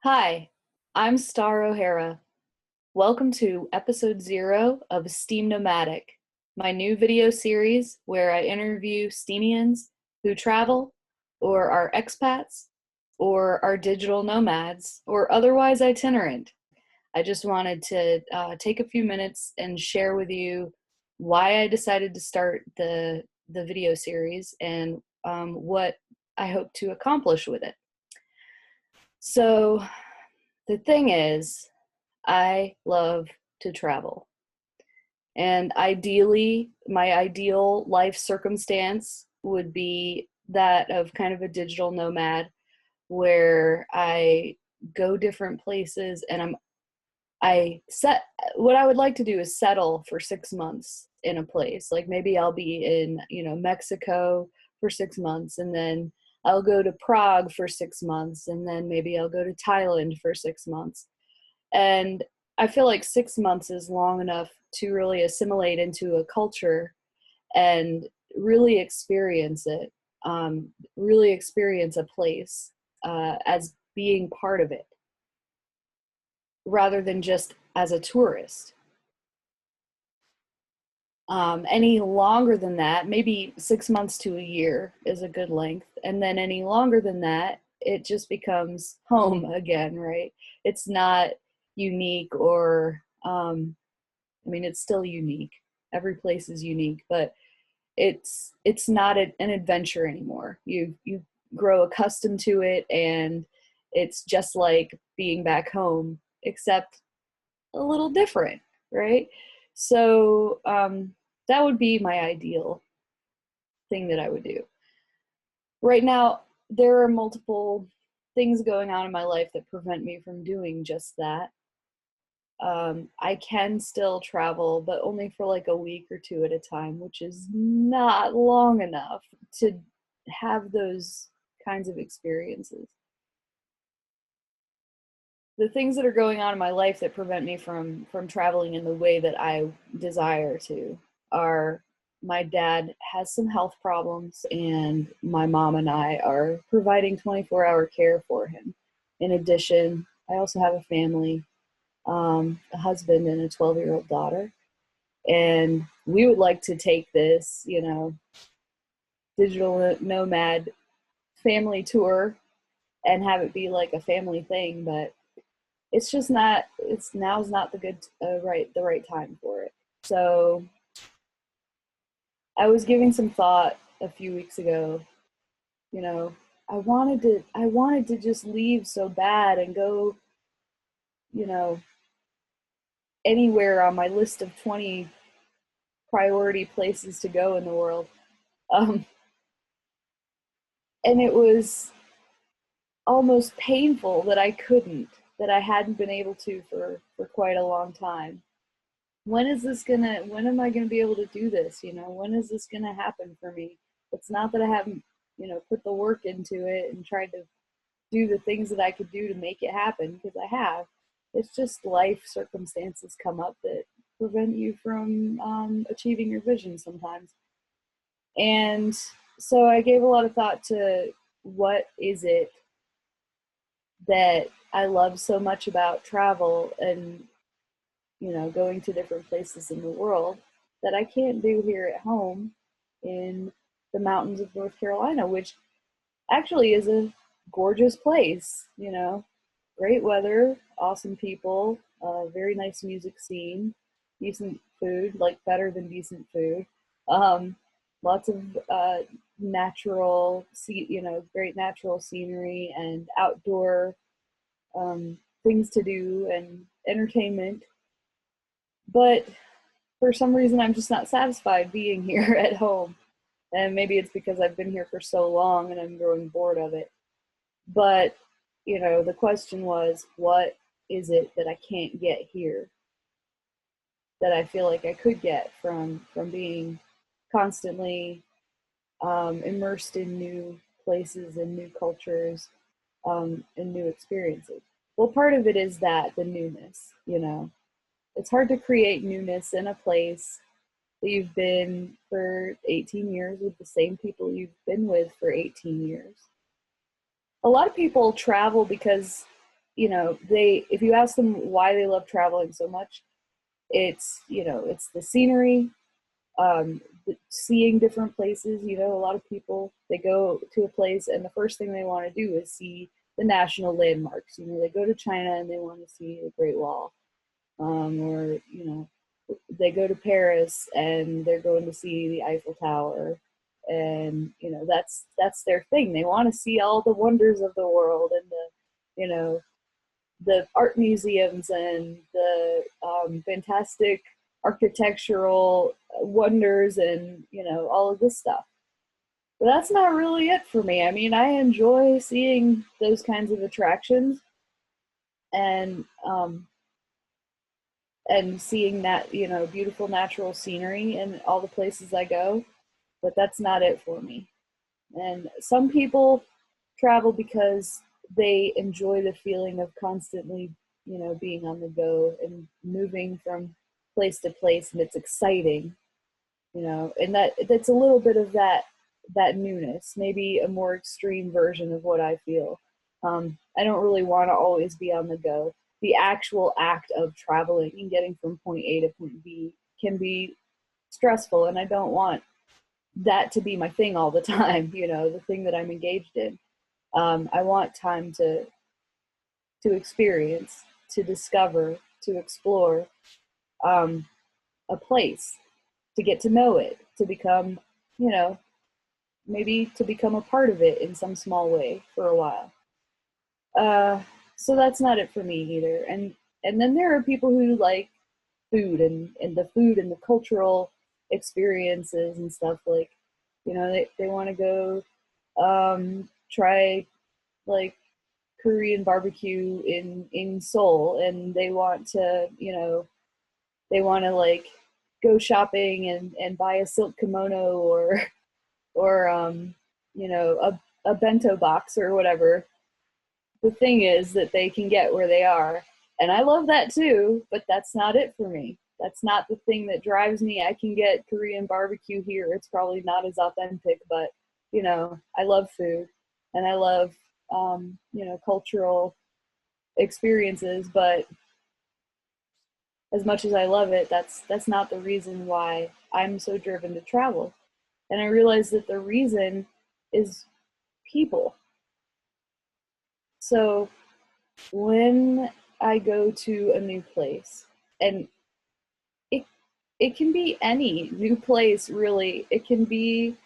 Hi, I'm Starr O'Hara. Welcome to episode 0 of SteemNomadic, my new video series where I interview Steemians who travel, or are expats, or are digital nomads, or otherwise itinerant. I just wanted to take a few minutes and share with you why I decided to start the video series and what I hope to accomplish with it. So, the thing is, I love to travel. And ideally, my ideal life circumstance would be that of kind of a digital nomad where I go different places and what I would like to do is settle for 6 months in a place. Like maybe I'll be in, Mexico for 6 months, and then I'll go to Prague for 6 months, and then maybe I'll go to Thailand for 6 months. And I feel like 6 months is long enough to really assimilate into a culture and really experience it, really experience a place as being part of it, rather than just as a tourist. Any longer than that, maybe 6 months to a year is a good length. And then any longer than that, it just becomes home again, right? It's not unique or, it's still unique. Every place is unique, but it's not an adventure anymore. You grow accustomed to it, and it's just like being back home, except a little different, right? So that would be my ideal thing that I would do. Right now, there are multiple things going on in my life that prevent me from doing just that. I can still travel, but only for like a week or two at a time, which is not long enough to have those kinds of experiences. The things that are going on in my life that prevent me from traveling in the way that I desire to are my dad has some health problems, and my mom and I are providing 24-hour care for him. In addition, I also have a family, a husband and a 12-year-old daughter, and we would like to take this, digital nomad family tour and have it be like a family thing, but it's just not, now's not the right time for it. So I was giving some thought a few weeks ago, I wanted to just leave so bad and go, anywhere on my list of 20 priority places to go in the world. Um, and it was almost painful that that I hadn't been able to for quite a long time. When am I gonna be able to do this? When is this gonna happen for me? It's not that I haven't, put the work into it and tried to do the things that I could do to make it happen, because I have. It's just life circumstances come up that prevent you from achieving your vision sometimes. And so I gave a lot of thought to what is it that I love so much about travel and, going to different places in the world that I can't do here at home in the mountains of North Carolina, which actually is a gorgeous place, great weather, awesome people, very nice music scene, decent food, like better than decent food, lots of great natural scenery and outdoor things to do and entertainment. But for some reason, I'm just not satisfied being here at home. And maybe it's because I've been here for so long and I'm growing bored of it. But, the question was, what is it that I can't get here that I feel like I could get from being constantly immersed in new places and new cultures and new experiences? Well, part of it is the newness, It's hard to create newness in a place that you've been for 18 years with the same people you've been with for 18 years. A lot of people travel because you know, if you ask them why they love traveling so much, it's, you know, it's the scenery, seeing different places. You know, a lot of people, they go to a place and the first thing they want to do is see the national landmarks. You know, they go to China and they want to see the Great Wall, or, you know, they go to Paris and they're going to see the Eiffel Tower, and, you know, that's their thing. They want to see all the wonders of the world, and the, you know, the art museums and the fantastic architectural wonders, and, you know, all of this stuff. But that's not really it for me. I mean, I enjoy seeing those kinds of attractions, and seeing that, you know, beautiful natural scenery in all the places I go, but that's not it for me. And some people travel because they enjoy the feeling of constantly, you know, being on the go and moving from place to place, and it's exciting, you know, and that's a little bit of that newness, maybe a more extreme version of what I feel. I don't really want to always be on the go. The actual act of traveling and getting from point A to point B can be stressful, and I don't want that to be my thing all the time, you know, the thing that I'm engaged in. I want time to experience, to discover, to explore, um, a place, to get to know it, to become, you know, maybe to become a part of it in some small way for a while. Uh, so that's not it for me either. And then there are people who like food, and the food and the cultural experiences and stuff, like, you know, they want to go try like Korean barbecue in Seoul, and they want to, you know, they want to like go shopping and buy a silk kimono, or you know, a bento box or whatever. The thing is that they can get where they are, and I love that too, but that's not it for me. That's not the thing that drives me. I can get Korean barbecue here. It's probably not as authentic, but, you know, I love food, and I love, you know, cultural experiences. But as much as I love it, that's not the reason why I'm so driven to travel. And I realize that the reason is people. So when I go to a new place, and it it can be any new place really. It can be,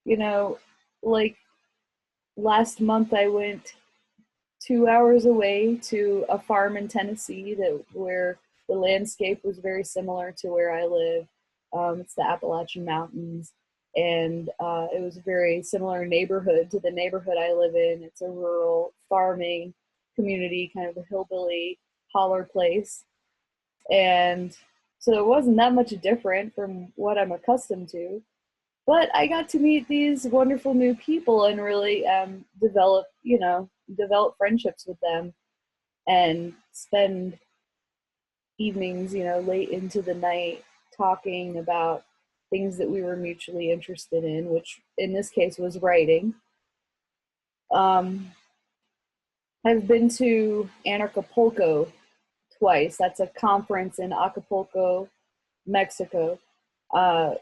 you know, like last month I went 2 hours away to a farm in Tennessee that where the landscape was very similar to where I live. It's the Appalachian Mountains, and it was a very similar neighborhood to the neighborhood I live in. It's a rural farming community, kind of a hillbilly holler place, and so it wasn't that much different from what I'm accustomed to. But I got to meet these wonderful new people and really develop, you know, develop friendships with them, and spend evenings, you know, late into the night talking about things that we were mutually interested in, which in this case was writing. Um, I've been to Anarchapulco twice. That's a conference in Acapulco, Mexico, uh,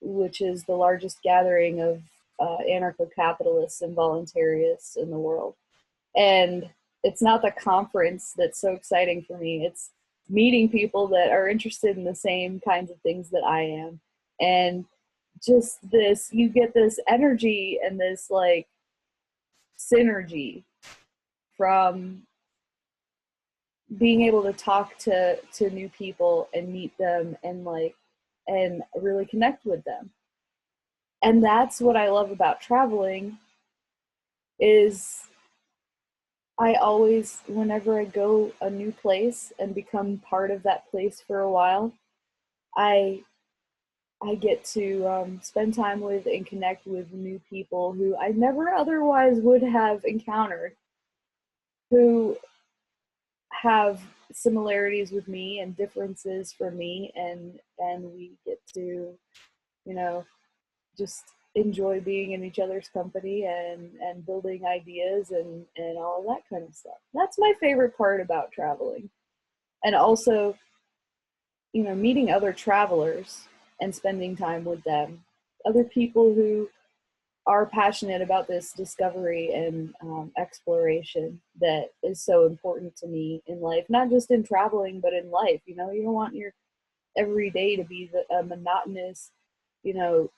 which is the largest gathering of anarcho-capitalists and voluntarists in the world. And it's not the conference that's so exciting for me. It's meeting people that are interested in the same kinds of things that I am. And just this, you get this energy and this like synergy from being able to talk to new people and meet them, and like, and really connect with them. And that's what I love about traveling is I always, whenever I go a new place and become part of that place for a while, I I get to spend time with and connect with new people who I never otherwise would have encountered, who have similarities with me and differences from me, and we get to, you know, just enjoy being in each other's company and building ideas and all of that kind of stuff. That's my favorite part about traveling. And also, you know, meeting other travelers and spending time with them, other people who are passionate about this discovery and exploration that is so important to me in life, not just in traveling, but in life. You know, you don't want your every day to be a monotonous, you know,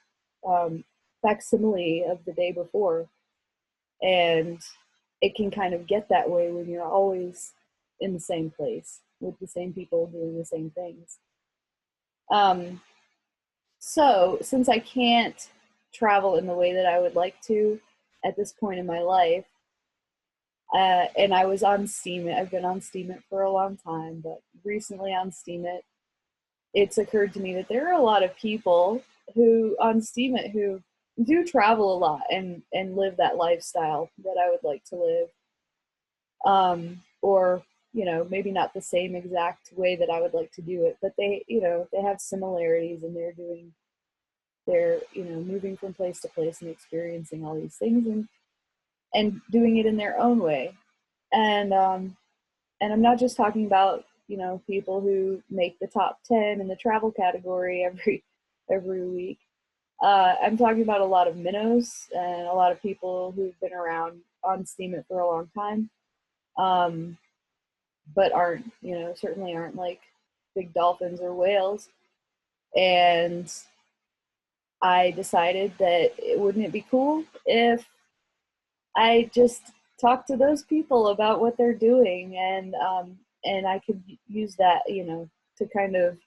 facsimile of the day before. And it can kind of get that way when you're always in the same place with the same people doing the same things. Um, so, since I can't travel in the way that I would like to at this point in my life, and I was on Steemit, I've been on Steemit for a long time, but recently on Steemit, it's occurred to me that there are a lot of people who on Steemit who do travel a lot and live that lifestyle that I would like to live. Or, you know, maybe not the same exact way that I would like to do it, but they, you know, they have similarities and they're, you know, moving from place to place and experiencing all these things and doing it in their own way. And I'm not just talking about, you know, people who make the top 10 in the travel category every week. I'm talking about a lot of minnows and a lot of people who've been around on Steemit for a long time, but aren't, you know, certainly aren't like big dolphins or whales. And I decided that wouldn't it be cool if I just talked to those people about what they're doing, and I could use that, you know, to kind of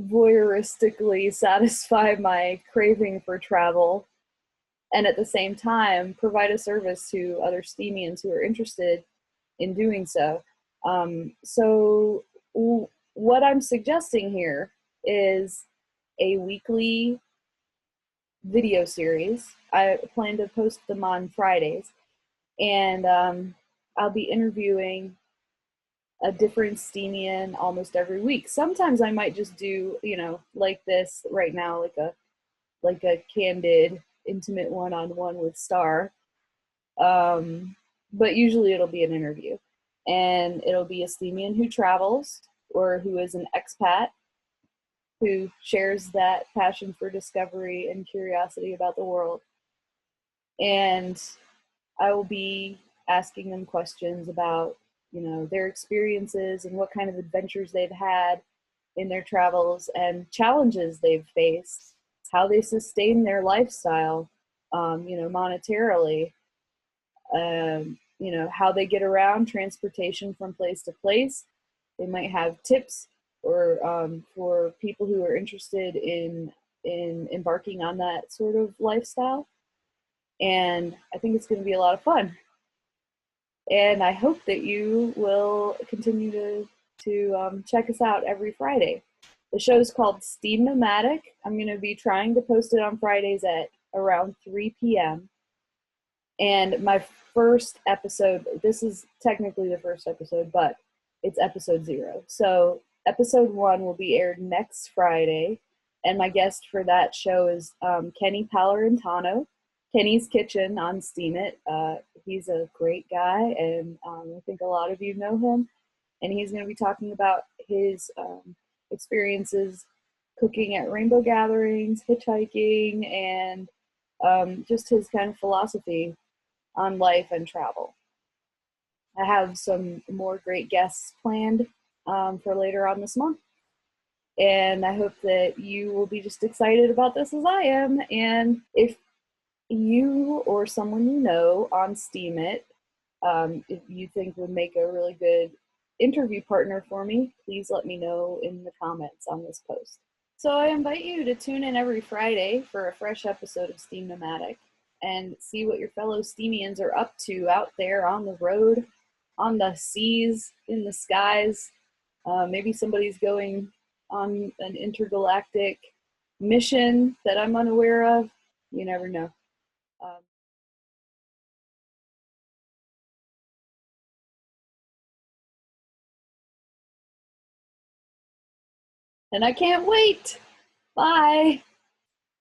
voyeuristically satisfy my craving for travel, and at the same time provide a service to other Steemians who are interested in doing so. So what I'm suggesting here is a weekly video series. I plan to post them on Fridays, and I'll be interviewing a different Steemian almost every week. Sometimes I might just do, you know, like this right now, like a candid, intimate one-on-one with Starr. But usually it'll be an interview, and it'll be a Steemian who travels or who is an expat who shares that passion for discovery and curiosity about the world. And I will be asking them questions about, you know, their experiences and what kind of adventures they've had in their travels and challenges they've faced, how they sustain their lifestyle, you know, monetarily, you know, how they get around, transportation from place to place. They might have tips or for people who are interested in embarking on that sort of lifestyle. And I think it's going to be a lot of fun. And I hope that you will continue to check us out every Friday. The show is called SteemNomadic. I'm going to be trying to post it on Fridays at around 3 p.m. And my first episode, this is technically the first episode, but it's episode 0. So episode 1 will be aired next Friday. And my guest for that show is Kenny Palorentano, Kenny's Kitchen on Steemit. He's a great guy, and I think a lot of you know him. And he's going to be talking about his experiences cooking at rainbow gatherings, hitchhiking, and just his kind of philosophy on life and travel. I have some more great guests planned for later on this month. And I hope that you will be just excited about this as I am. And if you or someone you know on Steemit, if you think would make a really good interview partner for me, please let me know in the comments on this post. So I invite you to tune in every Friday for a fresh episode of SteemNomadic and see what your fellow Steemians are up to out there on the road, on the seas, in the skies. Maybe somebody's going on an intergalactic mission that I'm unaware of. You never know. And I can't wait. Bye.